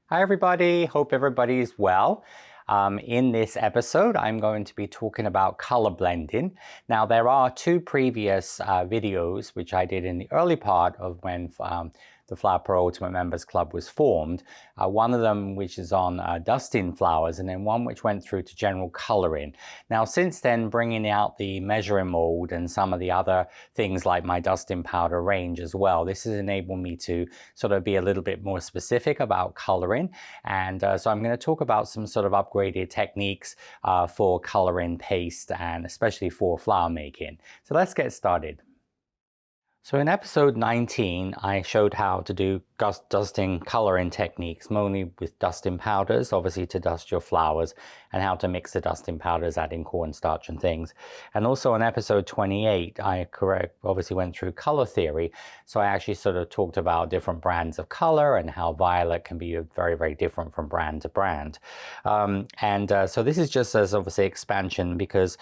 Hi everybody, hope everybody's well. In this episode, I'm going to be talking about color blending. Now, there are two previous videos which I did in the early part of when the Flower Pro Ultimate Members Club was formed. One of them which is on dusting flowers, and then one which went through to general coloring. Now, since then, bringing out the measuring mold and some of the other things like my dusting powder range as well, this has enabled me to sort of be a little bit more specific about coloring. And so I'm going to talk about some sort of upgraded techniques for coloring paste and especially for flower making. So let's get started. So in episode 19, I showed how to do dusting coloring techniques, mainly with dusting powders, obviously to dust your flowers, and how to mix the dusting powders, adding cornstarch and things. And also in episode 28, I obviously went through color theory. So I actually sort of talked about different brands of color and how violet can be very, very different from brand to brand. So this is just as obviously expansion because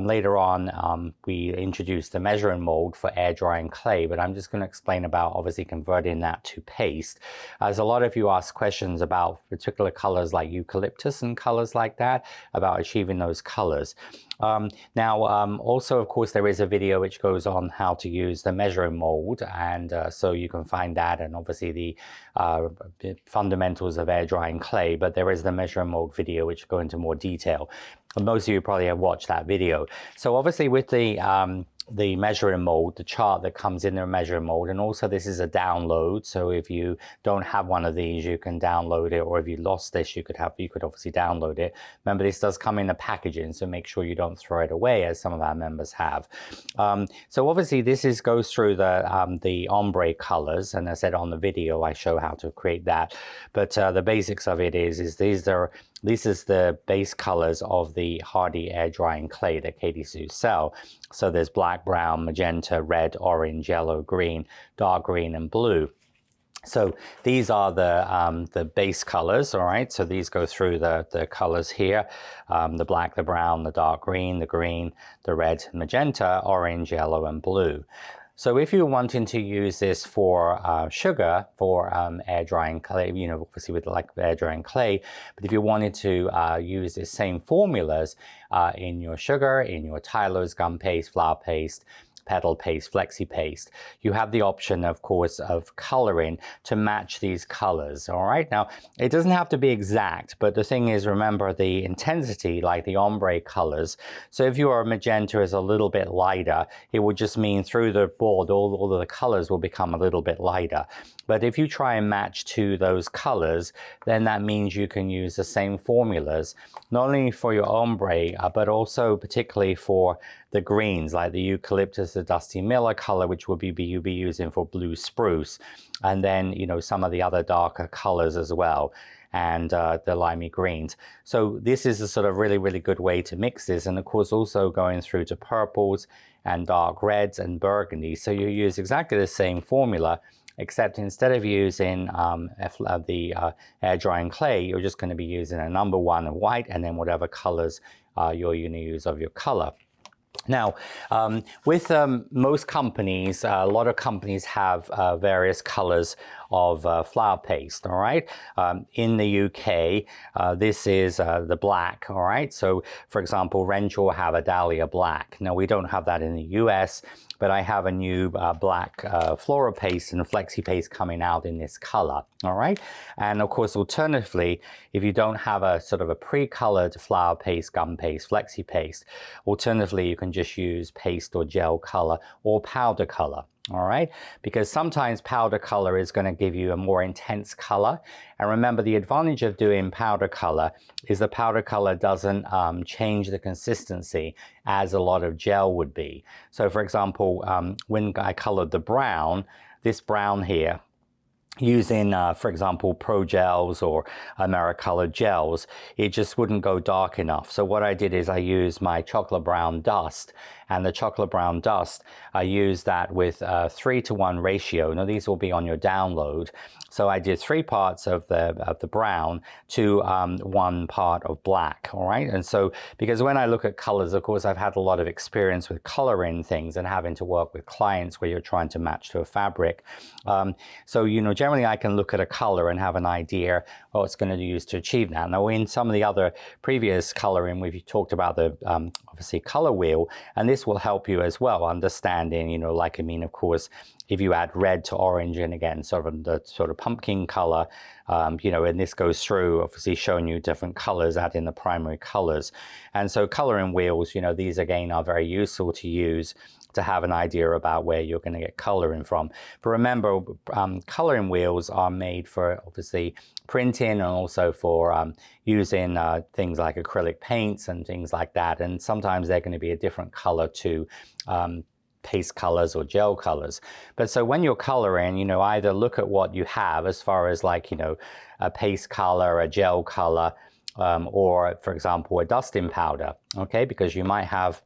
later on we introduced the measuring mold for air drying clay, but I'm just going to explain about obviously converting that to paste, as a lot of you ask questions about particular colors like eucalyptus and colors like that, about achieving those colors. Also, of course, there is a video which goes on how to use the measuring mold, and so you can find that, and obviously the fundamentals of air drying clay, but there is the measuring mold video which go into more detail. And most of you probably have watched that video. So obviously with the measuring mold, the chart that comes in the measuring mold, and also this is a download, so if you don't have one of these you can download it, or if you lost this you could obviously download it. Remember, this does come in the packaging, so make sure you don't throw it away as some of our members have. So obviously this goes through the ombre colors, and as I said on the video I show how to create that, but the basics of it is this is the base colors of the Hearty air drying clay that Katy Sue sell. So there's black, brown, magenta, red, orange, yellow, green, dark green, and blue. So these are the base colors, all right? So these go through the colors here, the black, the brown, the dark green, the red, magenta, orange, yellow, and blue. So if you're wanting to use this for sugar, for air drying clay, obviously with like air drying clay, but if you wanted to use the same formulas in your sugar, in your Tylo's gum paste, flour paste, petal paste, flexi paste, you have the option, of course, of coloring to match these colors. All right, now it doesn't have to be exact, but the thing is, remember the intensity, like the ombre colors. So if your magenta is a little bit lighter, it would just mean through the board all of the colors will become a little bit lighter. But if you try and match to those colors, then that means you can use the same formulas, not only for your ombre, but also particularly for the greens, like the eucalyptus, the Dusty Miller color, which you'll be using for blue spruce, and then some of the other darker colors as well, and the limey greens. So this is a sort of really, really good way to mix this, and of course also going through to purples and dark reds and burgundy. So you use exactly the same formula, except instead of using the air drying clay, you're just going to be using a number 1 of white, and then whatever colors you're going to use of your color. Now, with most companies, a lot of companies have various colors of flour paste, all right? In the UK, this is the black, all right? So, for example, Renshaw have a Dahlia black. Now, we don't have that in the US, but I have a new black floral paste and flexi paste coming out in this color, all right? And of course, alternatively, if you don't have a sort of a pre-colored flour paste, gum paste, flexi paste, alternatively, you can just use paste or gel color or powder color. All right, because sometimes powder color is going to give you a more intense color. And remember, the advantage of doing powder color is the powder color doesn't change the consistency as a lot of gel would be. So for example, when I colored the brown, this brown here, using, for example, Pro Gels or Americolor gels, it just wouldn't go dark enough. So what I did is I used my chocolate brown dust and the chocolate brown dust, I used that with a 3-to-1 ratio. Now these will be on your download. So I did 3 parts of the brown to 1 part of black, all right? And so, because when I look at colors, of course, I've had a lot of experience with coloring things and having to work with clients where you're trying to match to a fabric. So, you know, generally I can look at a color and have an idea what it's going to use to achieve that. Now, in some of the other previous coloring, we've talked about the, obviously, color wheel, and this will help you as well, understanding, you know, like, I mean, of course, if you add red to orange, and again, sort of the sort of pumpkin color, you know, and this goes through, obviously showing you different colors, adding the primary colors. And so coloring wheels, you know, these again are very useful to use to have an idea about where you're going to get coloring from. But remember, coloring wheels are made for obviously printing and also for using things like acrylic paints and things like that. And sometimes they're going to be a different color to paste colors or gel colors. But so when you're coloring, you know, either look at what you have as far as, like, you know, a paste color, a gel color, or for example, a dusting powder, okay? Because you might have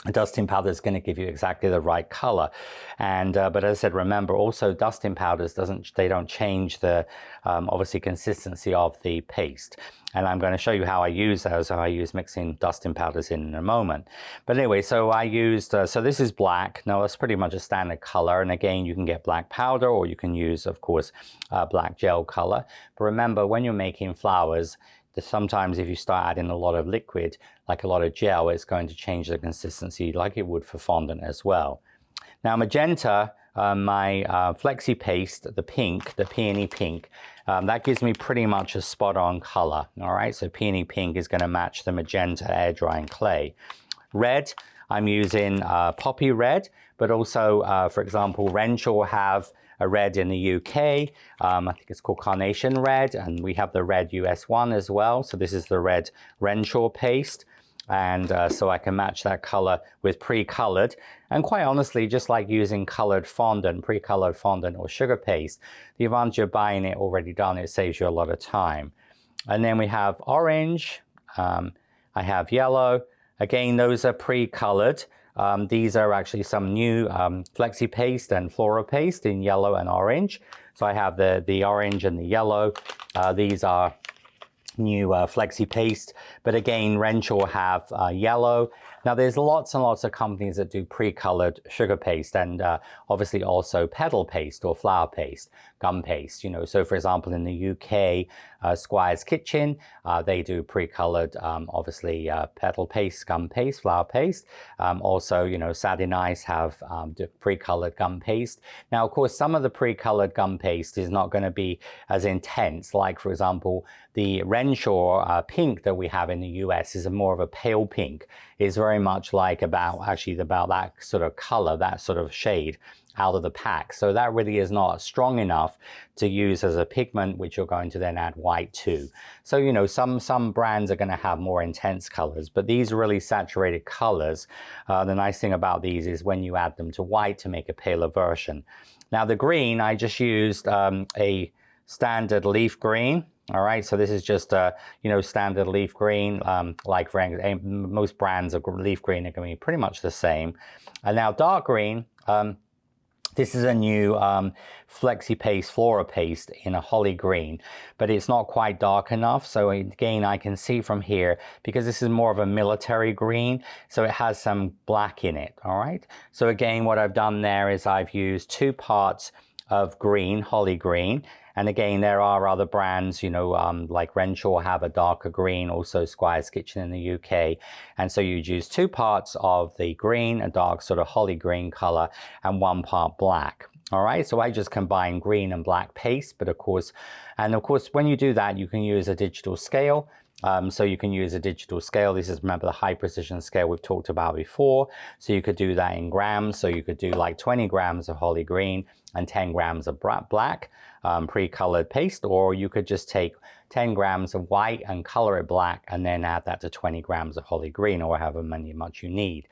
a dusting powder is going to give you exactly the right color. And but as I said, remember also dusting powders don't change the obviously consistency of the paste. And I'm going to show you how I use those, how I use mixing dusting powders in a moment. But anyway, so I used, so this is black. Now that's pretty much a standard color. And again, you can get black powder, or you can use, of course, black gel color. But remember, when you're making flowers, sometimes if you start adding a lot of liquid, like a lot of gel, it's going to change the consistency like it would for fondant as well. Now magenta, my flexi paste, the pink, the peony pink, that gives me pretty much a spot on color. All right, so peony pink is going to match the magenta air drying clay. Red, I'm using poppy red, but also, for example, Renshaw have a red in the UK. I think it's called Carnation Red, and we have the red US one as well. So this is the red Renshaw paste. And so I can match that color with pre-colored. And quite honestly, just like using colored fondant, pre-colored fondant or sugar paste, the advantage of buying it already done, it saves you a lot of time. And then we have orange, I have yellow. Again, those are pre-colored. These are actually some new flexi paste and floral paste in yellow and orange. So I have the orange and the yellow. These are new flexi paste, but again, Renshaw have yellow. Now there's lots and lots of companies that do pre-colored sugar paste, and obviously also petal paste or flower paste, gum paste, you know. So for example, in the UK, Squire's Kitchen, they do pre-colored, obviously petal paste, gum paste, flower paste. Also, you know, Satin Ice have pre-colored gum paste. Now, of course, some of the pre-colored gum paste is not going to be as intense. Like, for example, the Renshaw pink that we have in the US is more of a pale pink. It's very much like about that sort of color, that sort of shade out of the pack. So that really is not strong enough to use as a pigment, which you're going to then add white to. So, you know, some brands are going to have more intense colors, but these really saturated colors, the nice thing about these is when you add them to white to make a paler version. Now the green, I just used a standard leaf green. All right, so this is just a, you know, standard leaf green, like for most brands of leaf green are going to be pretty much the same. And now dark green, this is a new flexi paste, flora paste in a holly green, but it's not quite dark enough. So again, I can see from here, because this is more of a military green, so it has some black in it, all right? So again, what I've done there is I've used 2 parts of green, holly green. And again, there are other brands, you know, like Renshaw have a darker green, also Squire's Kitchen in the UK. And so you'd use 2 parts of the green, a dark sort of holly green color, and 1 part black. All right, so I just combine green and black paste, but of course, when you do that, you can use a digital scale. So you can use a digital scale. This is, remember, the high precision scale we've talked about before. So you could do that in grams. So you could do like 20 grams of holly green and 10 grams of black pre-colored paste, or you could just take 10 grams of white and color it black and then add that to 20 grams of holly green, or however much you need.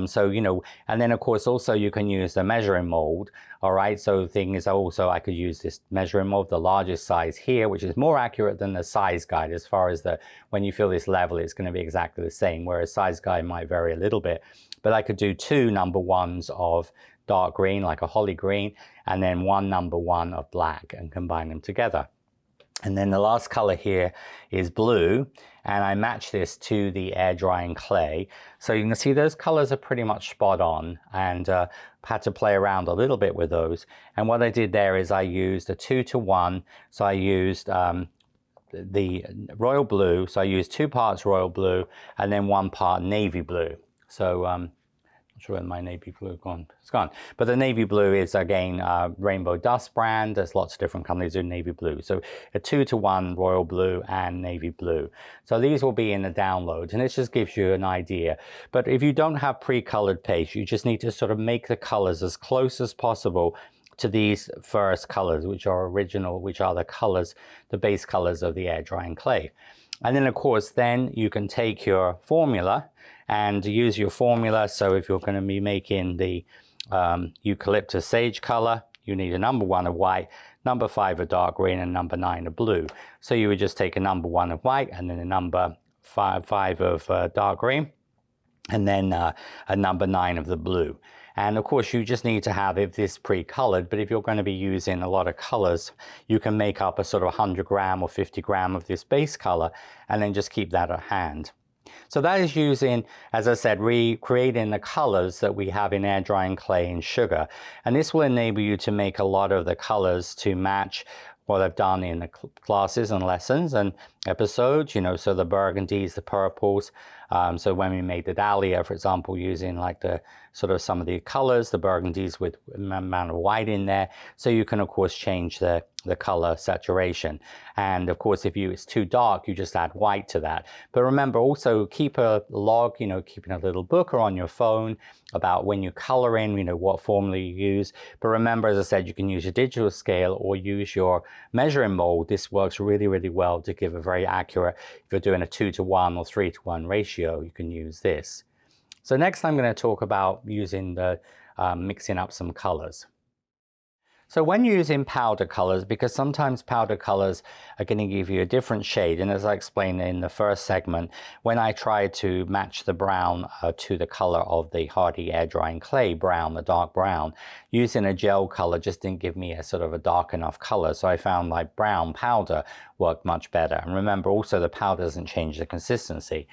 So, you know, and then of course also you can use the measuring mold. All right, so the thing is also I could use this measuring mold, the largest size here, which is more accurate than the size guide as far as when you feel this level, it's going to be exactly the same, whereas size guide might vary a little bit. but I could do 2 number 1s of dark green, like a holly green, and then 1 number 1 of black and combine them together. And then the last color here is blue, and I match this to the air drying clay. So you can see those colors are pretty much spot on, and had to play around a little bit with those. And what I did there is I used a 2-to-1. So I used the royal blue. So I used 2 parts royal blue and then 1 part navy blue. So not sure where my navy blue gone. It's gone. But the navy blue is again Rainbow Dust brand. There's lots of different companies do navy blue. So a 2-to-1 royal blue and navy blue. So these will be in the downloads, and this just gives you an idea. But if you don't have pre-colored paste, you just need to sort of make the colors as close as possible to these first colors, which are original, which are the colors, the base colors of the air drying clay. And then of course, then you can take your formula and use your formula. So if you're going to be making the eucalyptus sage color, you need a number 1 of white, number 5 of dark green, and number 9 of blue. So you would just take a number 1 of white and then a number 5 of dark green, and then a number 9 of the blue. And of course, you just need to have if this pre-colored, but if you're going to be using a lot of colors, you can make up a sort of 100 gram or 50 gram of this base color, and then just keep that at hand. So that is using, as I said, recreating the colors that we have in air drying clay and sugar. And this will enable you to make a lot of the colors to match what I've done in the classes and lessons and episodes, you know, so the burgundies, the purples. So when we made the dahlia, for example, using like the sort of some of the colors, the burgundies with an amount of white in there. So you can of course change the color saturation. And of course, if it's too dark, you just add white to that. But remember also keep a log, you know, keeping a little book or on your phone about when you color in, you know, what formula you use. But remember, as I said, you can use your digital scale or use your measuring mold. This works really, really well to give a very accurate, if you're doing a 2-to-1 or 3-to-1 ratio, you can use this. So next I'm going to talk about using the mixing up some colors. So when you're using powder colors, because sometimes powder colors are going to give you a different shade, and as I explained in the first segment, when I tried to match the brown to the color of the Hearty air drying clay brown, the dark brown, using a gel color just didn't give me a sort of a dark enough color. So I found like brown powder worked much better. And remember also the powder doesn't change the consistency.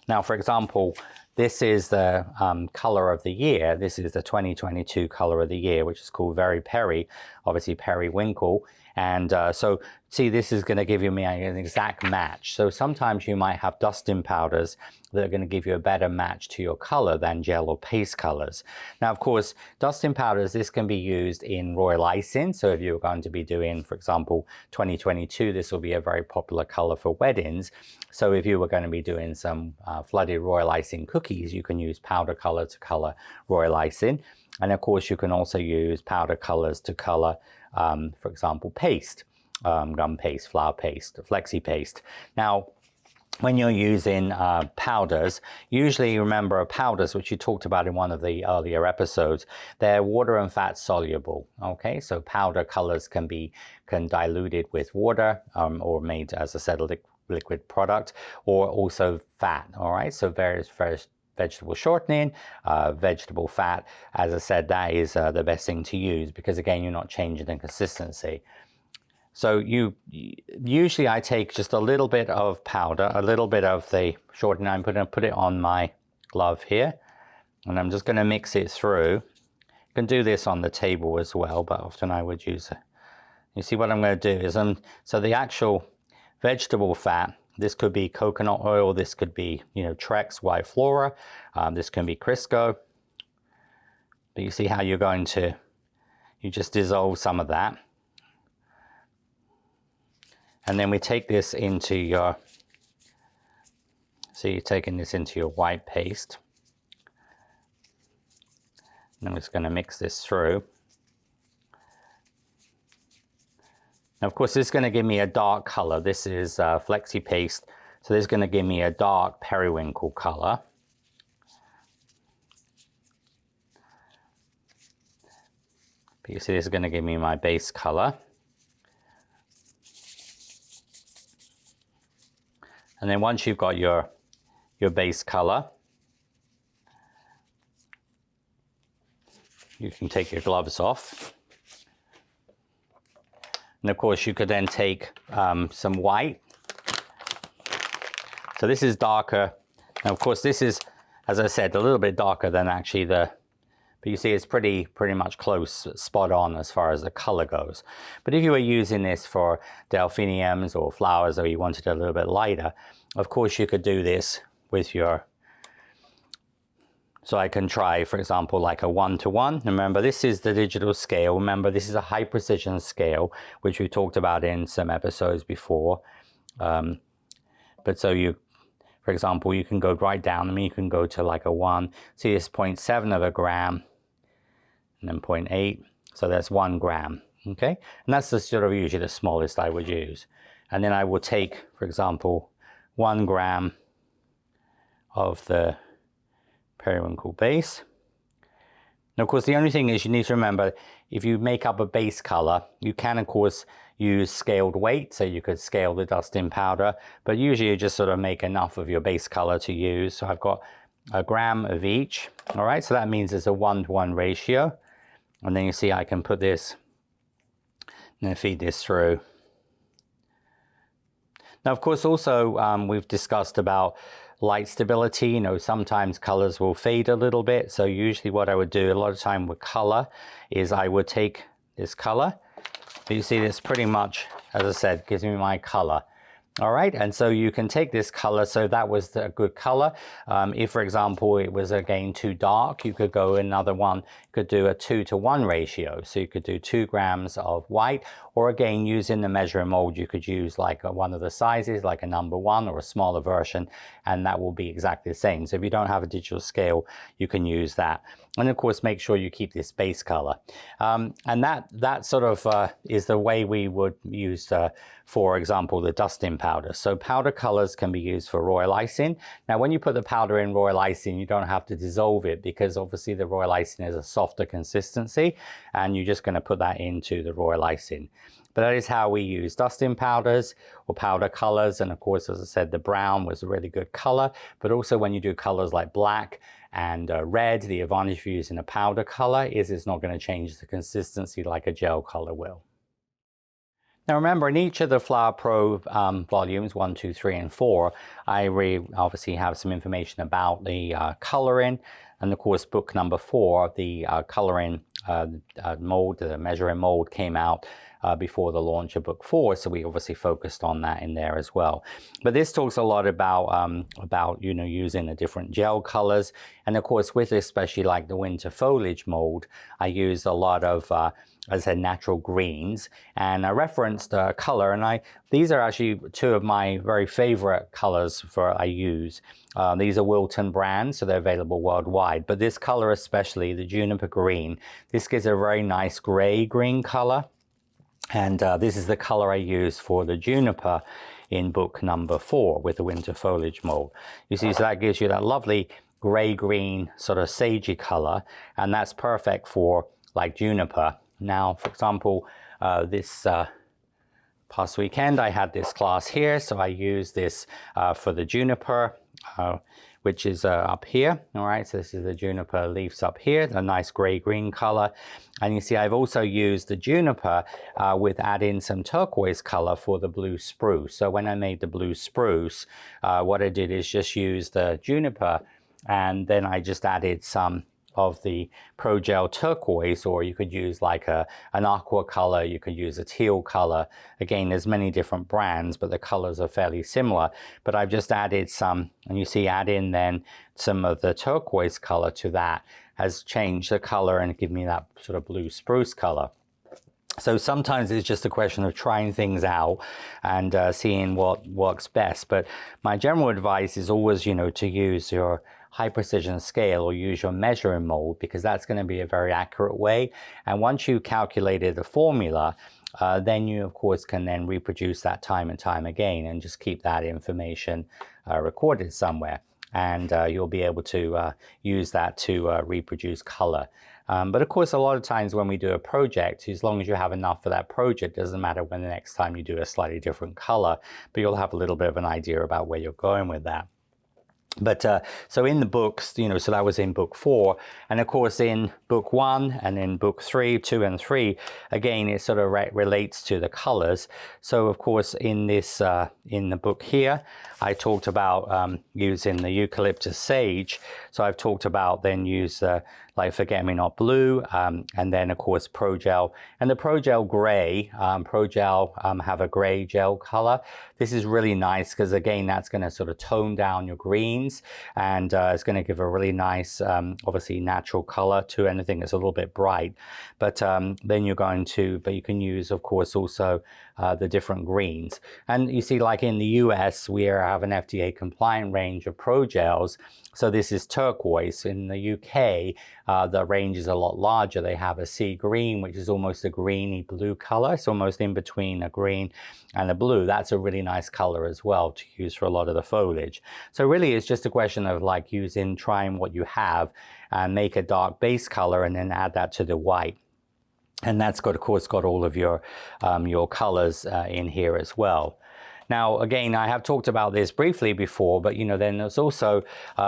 Now, for example, this is the color of the year. This is the 2022 color of the year, which is called Very Peri, obviously periwinkle. And so see, this is going to give you me an exact match. So sometimes you might have dusting powders that are going to give you a better match to your color than gel or paste colors. Now, of course, dusting powders, this can be used in royal icing. So if you're going to be doing, for example, 2022, this will be a very popular color for weddings. So if you were going to be doing some flooded royal icing cookies, you can use powder color to color royal icing. And of course, you can also use powder colors to color, for example, paste, gum paste, flour paste, flexi paste. Now, when you're using powders, usually remember powders, which you talked about in one of the earlier episodes, they're water and fat soluble. Okay, so powder colors can be diluted with water or made, as I said, a liquid product, or also fat. All right, so various vegetable shortening, vegetable fat. As I said, that is the best thing to use because again, you're not changing the consistency. So usually I take just a little bit of powder, a little bit of the shortening. I'm going to put it on my glove here, and I'm just going to mix it through. You can do this on the table as well, but often I would use it. You see what I'm going to do is, so the actual vegetable fat, this could be coconut oil, this could be, you know, Trex White Flora, this can be Crisco. But you see how you're going to, you just dissolve some of that. And then we take this into your, so you're taking this into your white paste. And I'm just going to mix this through. Now, of course, this is going to give me a dark color. This is flexi paste, so this is going to give me a dark periwinkle color. But you see, this is going to give me my base color. And then once you've got your base color, you can take your gloves off. And of course you could then take some white. So this is darker. And of course this is, as I said, a little bit darker than actually but you see it's pretty much close, spot on as far as the color goes. But if you were using this for delphiniums or flowers, or you wanted it a little bit lighter, of course you could do this with your, so I can try, for example, like a 1:1. Remember, this is the digital scale. Remember, this is a high precision scale, which we talked about in some episodes before. But so you, for example, you can go right down. I mean, you can go to like a 1. See, it's 0.7 of a gram, and then 0.8. So that's 1 gram. Okay, and that's the sort of usually the smallest I would use. And then I will take, for example, 1 gram of the periwinkle base. And of course, the only thing is you need to remember, if you make up a base color, you can of course use scaled weight, so you could scale the dust-in powder, but usually you just sort of make enough of your base color to use. So I've got a gram of each. All right, so that means it's a 1:1 ratio. And then you see I can put this and then feed this through. Now, of course, also we've discussed about light stability. You know, sometimes colors will fade a little bit. So usually what I would do a lot of time with color is I would take this color. You see this pretty much, as I said, gives me my color. All right, and so you can take this color, so that was a good color. If, for example, it was again too dark, you could go another one, you could do a 2:1 ratio. So you could do 2 grams of white, or again, using the measuring mold, you could use like one of the sizes, like a number 1 or a smaller version, and that will be exactly the same. So if you don't have a digital scale, you can use that. And of course, make sure you keep this base color. And that sort of is the way we would use, for example, the dust-in powder. So powder colors can be used for royal icing. Now, when you put the powder in royal icing, you don't have to dissolve it, because obviously the royal icing is a softer consistency, and you're just going to put that into the royal icing. But that is how we use dust-in powders or powder colors. And of course, as I said, the brown was a really good color. But also when you do colors like black and red, the advantage of using a powder color is it's not going to change the consistency like a gel color will. Now remember, in each of the Flower Pro volumes, 1, 2, 3, and 4, I obviously have some information about the coloring. And of course, book number 4, the coloring mold, the measuring mold, came out before the launch of book 4, so we obviously focused on that in there as well. But this talks a lot about you know, using the different gel colors, and of course with especially like the winter foliage mold, I used a lot of as I said, natural greens, and I referenced color, and these are actually 2 of my very favorite colors I use. These are Wilton brands, so they're available worldwide, but this color especially, the juniper green, this gives a very nice gray-green color. And this is the color I use for the juniper in book number 4 with the winter foliage mold. You see, so that gives you that lovely gray-green sort of sagey color, and that's perfect for like juniper. Now, for example, this past weekend I had this class here, so I used this for the juniper, which is up here. All right, so this is the juniper leaves up here, a nice gray-green color. And you see I've also used the juniper with adding some turquoise color for the blue spruce. So when I made the blue spruce, what I did is just use the juniper, and then I just added some of the Pro Gel turquoise, or you could use like an aqua color, you could use a teal color. Again, there's many different brands, but the colors are fairly similar. But I've just added some, and you see add in then some of the turquoise color to that, has changed the color and give me that sort of blue spruce color. So sometimes it's just a question of trying things out and seeing what works best. But my general advice is always, you know, to use your high precision scale or use your measuring mold, because that's going to be a very accurate way. And once you calculated the formula, then you of course can then reproduce that time and time again, and just keep that information recorded somewhere, and you'll be able to use that to reproduce color. But of course, a lot of times when we do a project, as long as you have enough for that project, it doesn't matter when the next time you do a slightly different color, but you'll have a little bit of an idea about where you're going with that. But so in the books, you know, so that was in book 4, and of course in book 1 and in book 3, 2 and 3, again it sort of relates to the colors. So of course in this in the book here, I talked about using the eucalyptus sage. So I've talked about then use like forget-me-not blue, and then of course Pro Gel, and the Pro Gel gray. Pro Gel have a gray gel color. This is really nice because again that's going to sort of tone down your greens, and it's going to give a really nice obviously natural color to anything that's a little bit bright. But then you're going to, but you can use of course also the different greens. And you see, like in the US, we have an FDA compliant range of Pro Gels. So this is turquoise. In the UK, the range is a lot larger. They have a sea green, which is almost a greeny blue color. It's almost in between a green and a blue. That's a really nice color as well to use for a lot of the foliage. So really it's just a question of like trying what you have and make a dark base color and then add that to the white. And that's got, of course, got all of your colors in here as well. Now, again, I have talked about this briefly before, but, you know, then there's also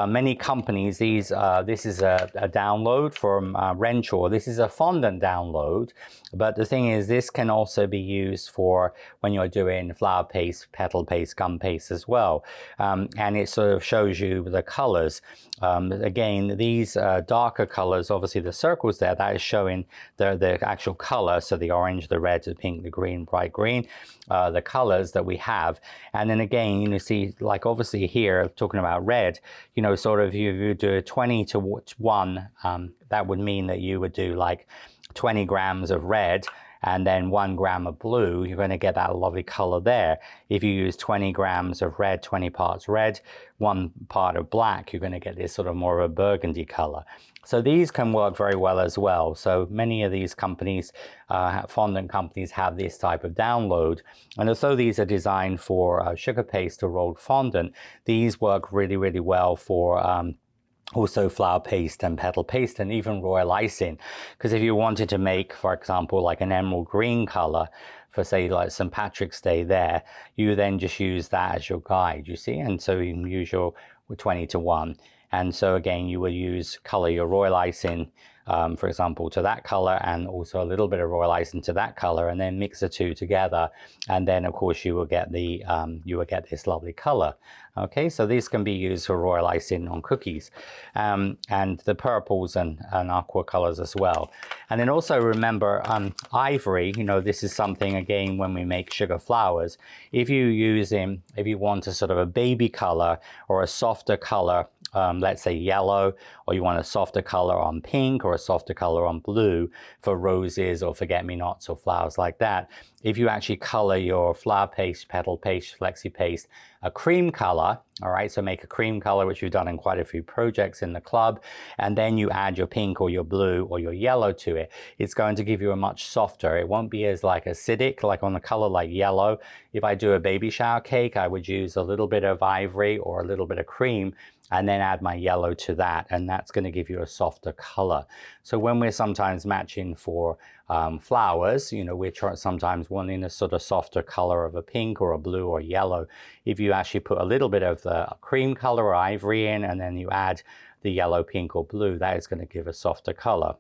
many companies. This is a download from Renshaw. This is a fondant download, but the thing is, this can also be used for when you're doing flower paste, petal paste, gum paste as well. And it sort of shows you the colors. Again, these darker colors, obviously the circles there, that is showing the actual color. So the orange, the red, the pink, the green, bright green, the colors that we have. And then again, you know, see, like obviously here, talking about red, you know, sort of you do 20 to 1, that would mean that you would do like 20 grams of red and then 1 gram of blue. You're going to get that lovely color there. If you use 20 grams of red, 20 parts red, 1 part of black, you're going to get this sort of more of a burgundy color. So these can work very well as well. So many of these companies, fondant companies, have this type of download. And although these are designed for sugar paste or rolled fondant, these work really, really well for also flower paste and petal paste and even royal icing. Because if you wanted to make, for example, like an emerald green color for say like St. Patrick's Day there, you then just use that as your guide, you see? And so you can use your 20 to 1. And so again, you will color your royal icing, for example, to that color, and also a little bit of royal icing to that color, and then mix the two together. And then of course you will get this lovely color. Okay, so these can be used for royal icing on cookies, and the purples and aqua colors as well. And then also remember ivory, you know, this is something again when we make sugar flowers. If you want a sort of a baby color or a softer color, let's say yellow, or you want a softer color on pink or a softer color on blue for roses or forget-me-nots or flowers like that. If you actually color your flower paste, petal paste, flexi paste a cream color, all right, so make a cream color, which we've done in quite a few projects in the club, and then you add your pink or your blue or your yellow to it, it's going to give you a much softer, it won't be as like acidic, like on a color like yellow. If I do a baby shower cake, I would use a little bit of ivory or a little bit of cream and then add my yellow to that, and that's going to give you a softer color. So when we're sometimes matching for flowers, you know, we're sometimes wanting a sort of softer color of a pink or a blue or yellow. If you actually put a little bit of the cream color or ivory in, and then you add the yellow, pink or blue, that is going to give a softer color.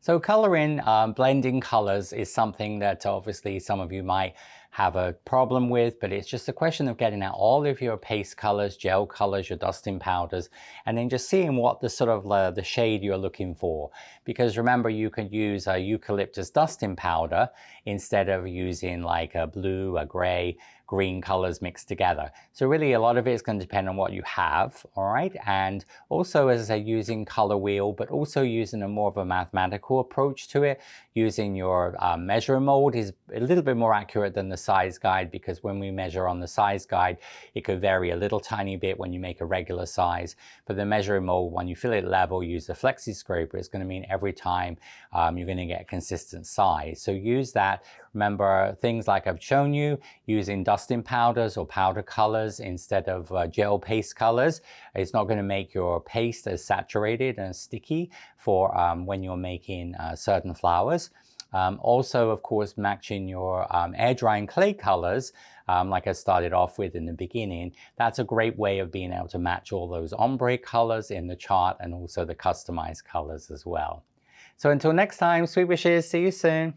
So coloring, blending colors is something that obviously some of you might have a problem with, but it's just a question of getting out all of your paste colors, gel colors, your dusting powders, and then just seeing what the sort of the shade you're looking for. Because remember, you could use a eucalyptus dusting powder instead of using like a blue, a gray, green colors mixed together. So really a lot of it is going to depend on what you have, all right? And also, as I say, using color wheel, but also using a more of a mathematical approach to it. Using your measuring mold is a little bit more accurate than the size guide, because when we measure on the size guide, it could vary a little tiny bit when you make a regular size. But the measuring mold, when you fill it level, use the flexi scraper, it's going to mean every time you're going to get a consistent size. So use that. Remember things like I've shown you, using dusting powders or powder colors instead of gel paste colors. It's not going to make your paste as saturated and sticky for when you're making certain flowers. Also, of course, matching your air drying clay colors like I started off with in the beginning, that's a great way of being able to match all those ombre colors in the chart and also the customized colors as well. So until next time, sweet wishes, see you soon.